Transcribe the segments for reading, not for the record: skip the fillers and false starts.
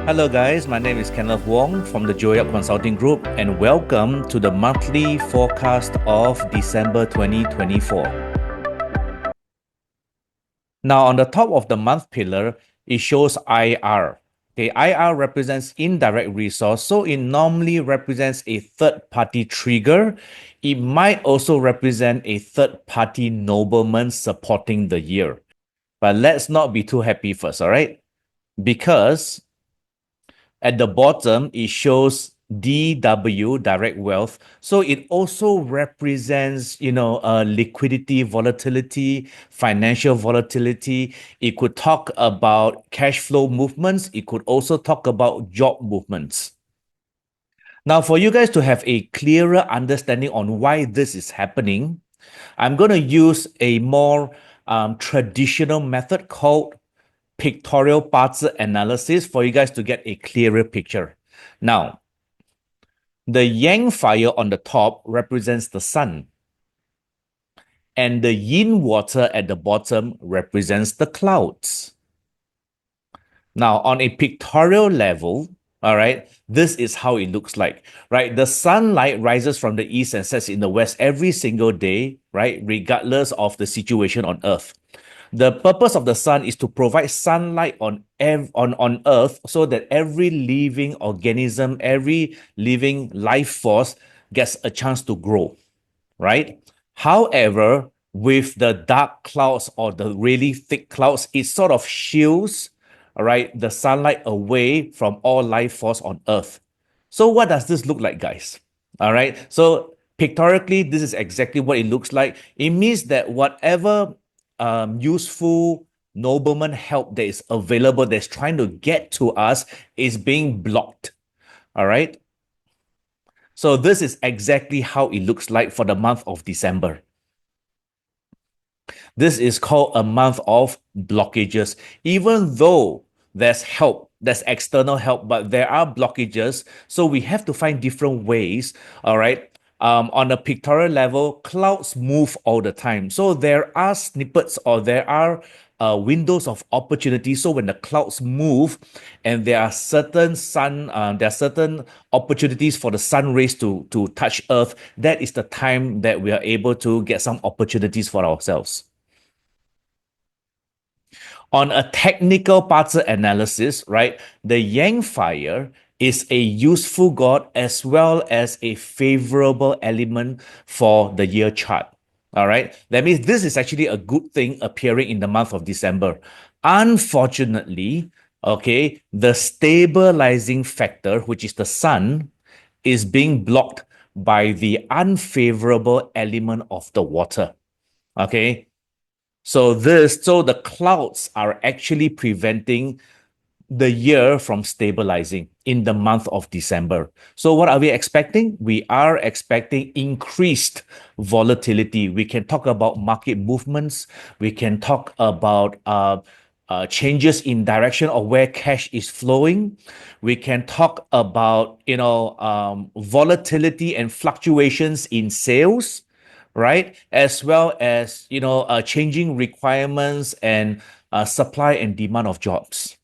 Hello, guys. My name is Kenneth Wong from the Joy Up Consulting Group, and welcome to the monthly forecast of December 2024. Now, on the top of the month pillar, it shows IR. Okay, IR represents indirect resource, so it normally represents a third-party trigger. It might also represent a third-party nobleman supporting the year. But let's not be too happy first, all right? Because at the bottom, it shows DW, direct wealth. So it also represents, liquidity volatility, financial volatility. It could talk about cash flow movements. It could also talk about job movements. Now, for you guys to have a clearer understanding on why this is happening, I'm going to use a more traditional method called pictorial parts analysis for you guys to get a clearer picture. Now, the yang fire on the top represents the sun, and the yin water at the bottom represents the clouds. Now, on a pictorial level, all right, this is how it looks like, right? The sunlight rises from the east and sets in the west every single day, right? Regardless of the situation on Earth. The purpose of the sun is to provide sunlight on Earth so that every living organism, every living life force gets a chance to grow, right? However, with the dark clouds or the really thick clouds, it sort of shields, all right, the sunlight away from all life force on Earth. So what does this look like, guys? All right. So pictorially, this is exactly what it looks like. It means that whatever useful nobleman help that is available, that's trying to get to us, is being blocked. All right. So this is exactly how it looks like for the month of December. This is called a month of blockages. Even though there's help, there's external help, but there are blockages. So we have to find different ways, all right? On a pictorial level, clouds move all the time. So there are snippets or there are windows of opportunity. So when the clouds move and there are certain opportunities for the sun rays to touch Earth, that is the time that we are able to get some opportunities for ourselves. On a technical parts analysis, right, the yang fire is a useful god as well as a favorable element for the year chart. All right. That means this is actually a good thing appearing in the month of December. Unfortunately, okay, the stabilizing factor, which is the sun, is being blocked by the unfavorable element of the water. Okay. So the clouds are actually preventing the year from stabilizing in the month of December. So what are we expecting? We are expecting increased volatility. We can talk about market movements. We can talk about changes in direction of where cash is flowing. We can talk about volatility and fluctuations in sales, right? As well as changing requirements and supply and demand of jobs.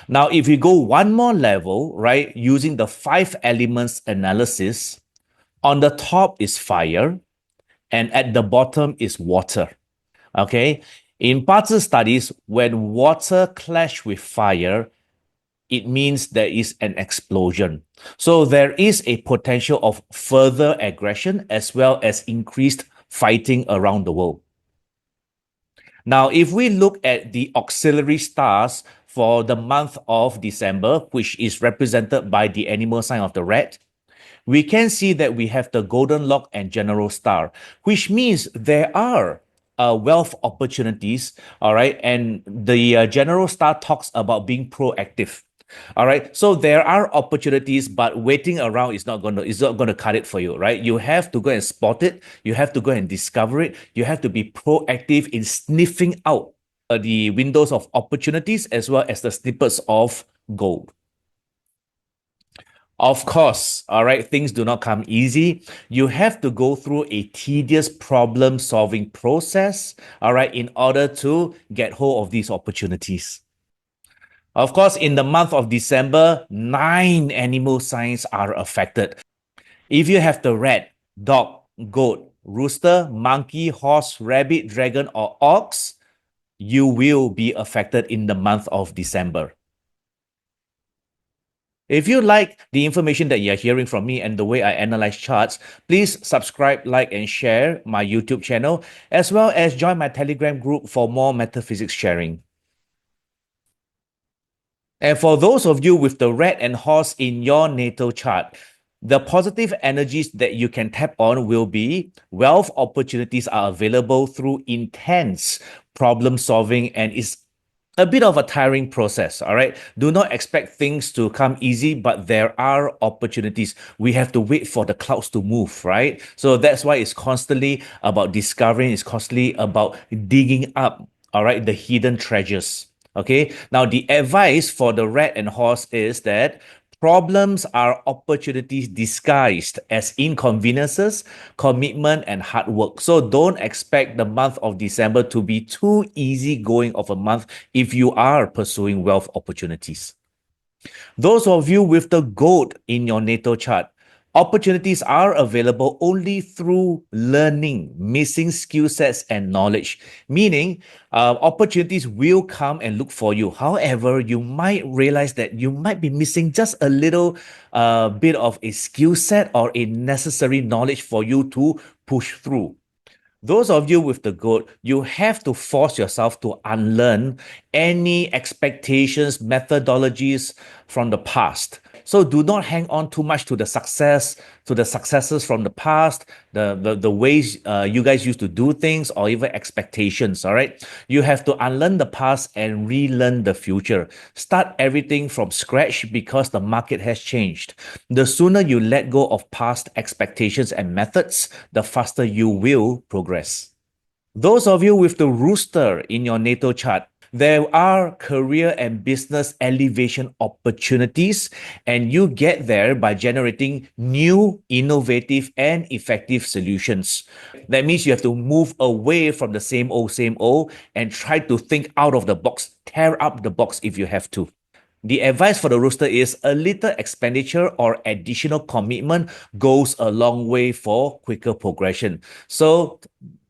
Now, if we go one more level, right, using the 5 elements analysis, on the top is fire, and at the bottom is water. Okay, in parts studies, when water clash with fire, it means there is an explosion. So there is a potential of further aggression as well as increased fighting around the world. Now, if we look at the auxiliary stars for the month of December, which is represented by the animal sign of the rat, we can see that we have the golden lock and general star, which means there are wealth opportunities, all right? And the general star talks about being proactive. All right. So there are opportunities, but waiting around is not going to cut it for you, right? You have to go and spot it. You have to go and discover it. You have to be proactive in sniffing out the windows of opportunities as well as the snippets of gold. Of course, all right, things do not come easy. You have to go through a tedious problem-solving process, all right, in order to get hold of these opportunities. Of course, in the month of December, 9 animal signs are affected. If you have the rat, dog, goat, rooster, monkey, horse, rabbit, dragon, or ox, you will be affected in the month of December. If you like the information that you're hearing from me and the way I analyze charts, please subscribe, like, and share my YouTube channel, as well as join my Telegram group for more metaphysics sharing. And for those of you with the rat and horse in your natal chart, the positive energies that you can tap on will be wealth opportunities are available through intense problem solving, and is a bit of a tiring process. All right. Do not expect things to come easy, but there are opportunities. We have to wait for the clouds to move, right? So that's why it's constantly about discovering, it's constantly about digging up, all right, the hidden treasures. Okay. Now, the advice for the rat and horse is that problems are opportunities disguised as inconveniences, commitment, and hard work. So don't expect the month of December to be too easygoing of a month if you are pursuing wealth opportunities. Those of you with the goat in your natal chart, opportunities are available only through learning, missing skill sets and knowledge, meaning opportunities will come and look for you. However, you might realize that you might be missing just a little bit of a skill set or a necessary knowledge for you to push through. Those of you with the goat, you have to force yourself to unlearn any expectations, methodologies from the past. So do not hang on too much to the successes from the past, the ways you guys used to do things, or even expectations. All right. You have to unlearn the past and relearn the future. Start everything from scratch because the market has changed. The sooner you let go of past expectations and methods, the faster you will progress. Those of you with the rooster in your natal chart, there are career and business elevation opportunities, and you get there by generating new, innovative, and effective solutions. That means you have to move away from the same old, and try to think out of the box, tear up the box if you have to. The advice for the rooster is a little expenditure or additional commitment goes a long way for quicker progression. So,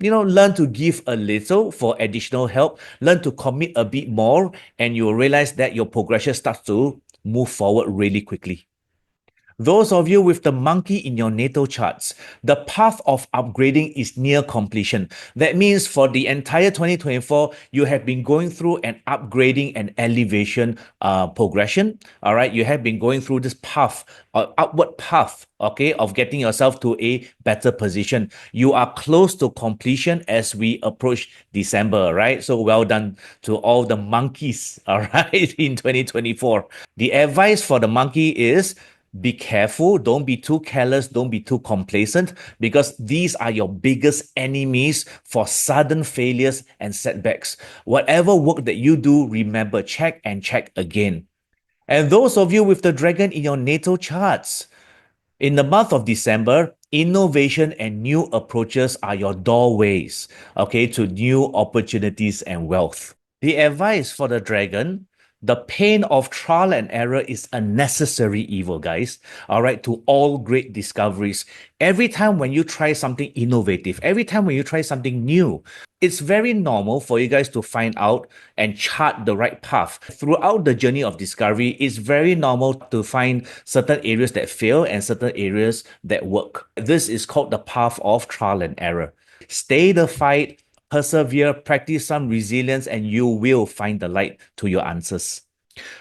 learn to give a little for additional help, learn to commit a bit more, and you'll realize that your progression starts to move forward really quickly. Those of you with the monkey in your natal charts, the path of upgrading is near completion. That means for the entire 2024, you have been going through an upgrading and elevation progression. All right. You have been going through this path, upward path, okay, of getting yourself to a better position. You are close to completion as we approach December, right? So well done to all the monkeys, all right, in 2024. The advice for the monkey is be careful. Don't be too careless. Don't be too complacent, because these are your biggest enemies for sudden failures and setbacks. Whatever work that you do, remember, check and check again. And those of you with the dragon in your natal charts, in the month of December, innovation and new approaches are your doorways, okay, to new opportunities and wealth. The advice for the dragon: the pain of trial and error is a necessary evil, guys. All right, to all great discoveries. Every time when you try something innovative, every time when you try something new, it's very normal for you guys to find out and chart the right path. Throughout the journey of discovery, it's very normal to find certain areas that fail and certain areas that work. This is called the path of trial and error. Stay the fight, persevere, practice some resilience, and you will find the light to your answers.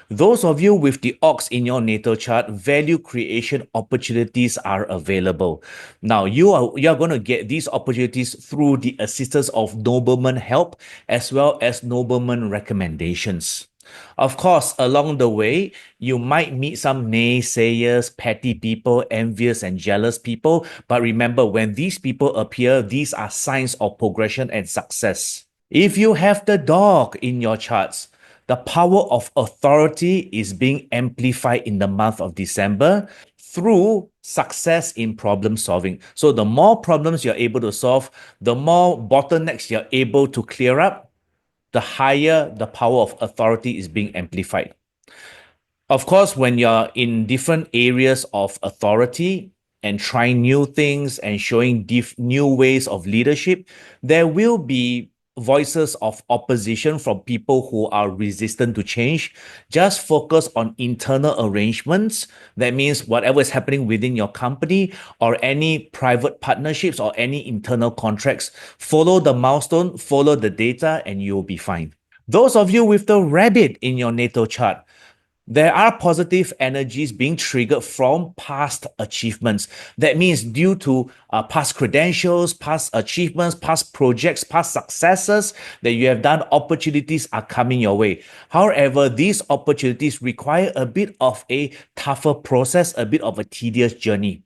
Those of you with the ox in your natal chart, value creation opportunities are available. Now, you are going to get these opportunities through the assistance of nobleman help as well as nobleman recommendations. Of course, along the way, you might meet some naysayers, petty people, envious and jealous people. But remember, when these people appear, these are signs of progression and success. If you have the dog in your charts, the power of authority is being amplified in the month of December through success in problem solving. So the more problems you're able to solve, the more bottlenecks you're able to clear up, the higher the power of authority is being amplified. Of course, when you're in different areas of authority and trying new things and showing new ways of leadership, there will be voices of opposition from people who are resistant to change. Just focus on internal arrangements. That means whatever is happening within your company or any private partnerships or any internal contracts, follow the milestone, follow the data, and you'll be fine. Those of you with the rabbit in your natal chart, there are positive energies being triggered from past achievements. That means due to past credentials, past achievements, past projects, past successes that you have done, opportunities are coming your way. However, these opportunities require a bit of a tougher process, a bit of a tedious journey.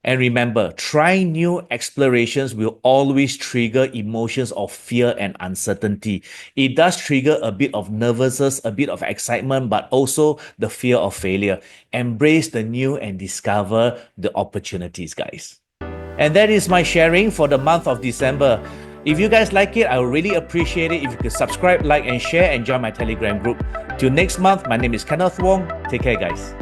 And remember, trying new explorations will always trigger emotions of fear and uncertainty. It does trigger a bit of nervousness, a bit of excitement, but also the fear of failure. Embrace the new and discover the opportunities, guys. And that is my sharing for the month of December. If you guys like it, I would really appreciate it if you could subscribe, like, and share, and join my Telegram group. Till next month, my name is Kenneth Wong. Take care, guys.